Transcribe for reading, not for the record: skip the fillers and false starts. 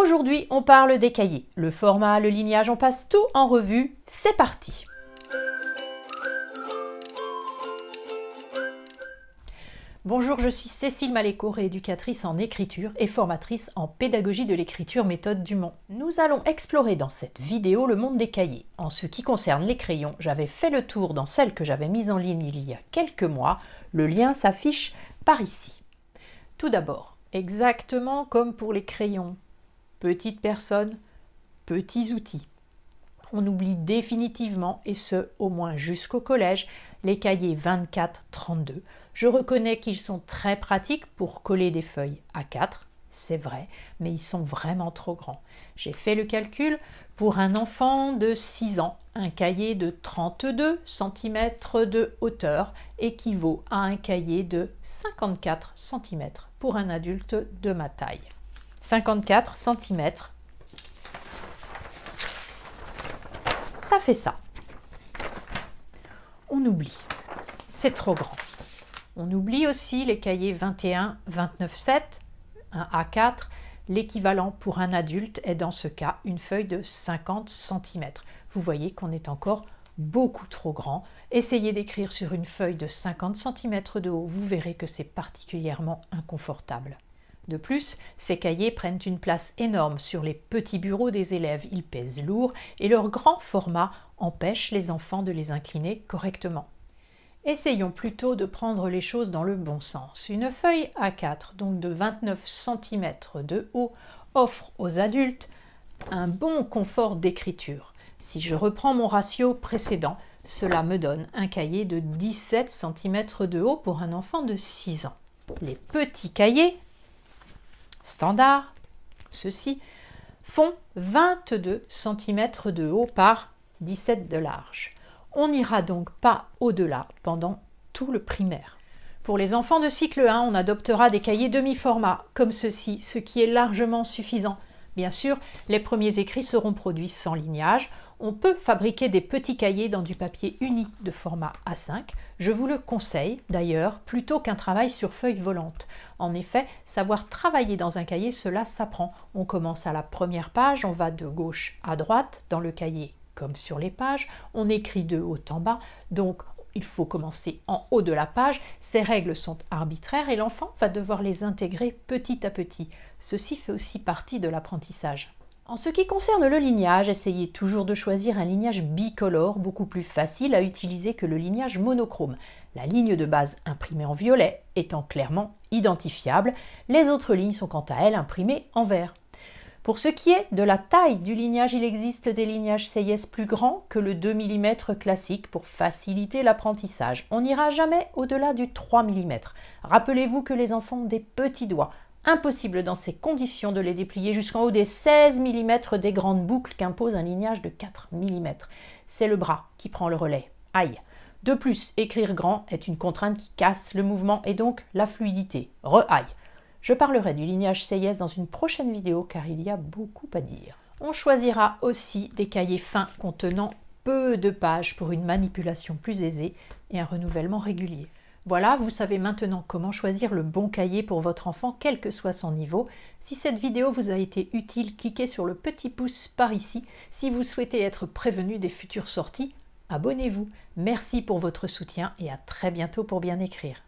Aujourd'hui, on parle des cahiers. Le format, le lignage, on passe tout en revue. C'est parti! Bonjour, je suis Cécile Maléco, rééducatrice en écriture et formatrice en pédagogie de l'écriture méthode Dumont. Nous allons explorer dans cette vidéo le monde des cahiers. En ce qui concerne les crayons, j'avais fait le tour dans celle que j'avais mise en ligne il y a quelques mois. Le lien s'affiche par ici. Tout d'abord, exactement comme pour les crayons, petites personnes, petits outils. On oublie définitivement, et ce au moins jusqu'au collège, les cahiers 24-32. Je reconnais qu'ils sont très pratiques pour coller des feuilles A4, c'est vrai, mais ils sont vraiment trop grands. J'ai fait le calcul, pour un enfant de 6 ans, un cahier de 32 cm de hauteur équivaut à un cahier de 54 cm pour un adulte de ma taille. 54 cm, ça fait ça. On oublie, c'est trop grand. On oublie aussi les cahiers 21, 29-7, un A4. L'équivalent pour un adulte est dans ce cas une feuille de 50 cm. Vous voyez qu'on est encore beaucoup trop grand. Essayez d'écrire sur une feuille de 50 cm de haut, vous verrez que c'est particulièrement inconfortable. De plus, ces cahiers prennent une place énorme sur les petits bureaux des élèves. Ils pèsent lourd et leur grand format empêche les enfants de les incliner correctement. Essayons plutôt de prendre les choses dans le bon sens. Une feuille A4, donc de 29 cm de haut, offre aux adultes un bon confort d'écriture. Si je reprends mon ratio précédent, cela me donne un cahier de 17 cm de haut pour un enfant de 6 ans. Les petits cahiers standards, ceux-ci, font 22 cm de haut par 17 de large. On n'ira donc pas au-delà pendant tout le primaire. Pour les enfants de cycle 1, on adoptera des cahiers demi-format, comme ceci, ce qui est largement suffisant. Bien sûr, les premiers écrits seront produits sans lignage. On peut fabriquer des petits cahiers dans du papier uni de format A5. Je vous le conseille d'ailleurs, plutôt qu'un travail sur feuille volante. En effet, savoir travailler dans un cahier, cela s'apprend. On commence à la première page, on va de gauche à droite dans le cahier. Comme sur les pages, on écrit de haut en bas, donc il faut commencer en haut de la page. Ces règles sont arbitraires et l'enfant va devoir les intégrer petit à petit. Ceci fait aussi partie de l'apprentissage. En ce qui concerne le lignage, essayez toujours de choisir un lignage bicolore, beaucoup plus facile à utiliser que le lignage monochrome. La ligne de base imprimée en violet étant clairement identifiable, les autres lignes sont quant à elles imprimées en vert. Pour ce qui est de la taille du lignage, il existe des lignages Seyès plus grands que le 2 mm classique pour faciliter l'apprentissage. On n'ira jamais au-delà du 3 mm. Rappelez-vous que les enfants ont des petits doigts. Impossible dans ces conditions de les déplier jusqu'en haut des 16 mm des grandes boucles qu'impose un lignage de 4 mm. C'est le bras qui prend le relais. Aïe! De plus, écrire grand est une contrainte qui casse le mouvement et donc la fluidité. Re-aïe! Je parlerai du lignage Seyès dans une prochaine vidéo car il y a beaucoup à dire. On choisira aussi des cahiers fins contenant peu de pages pour une manipulation plus aisée et un renouvellement régulier. Voilà, vous savez maintenant comment choisir le bon cahier pour votre enfant, quel que soit son niveau. Si cette vidéo vous a été utile, cliquez sur le petit pouce par ici. Si vous souhaitez être prévenu des futures sorties, abonnez-vous. Merci pour votre soutien et à très bientôt pour bien écrire.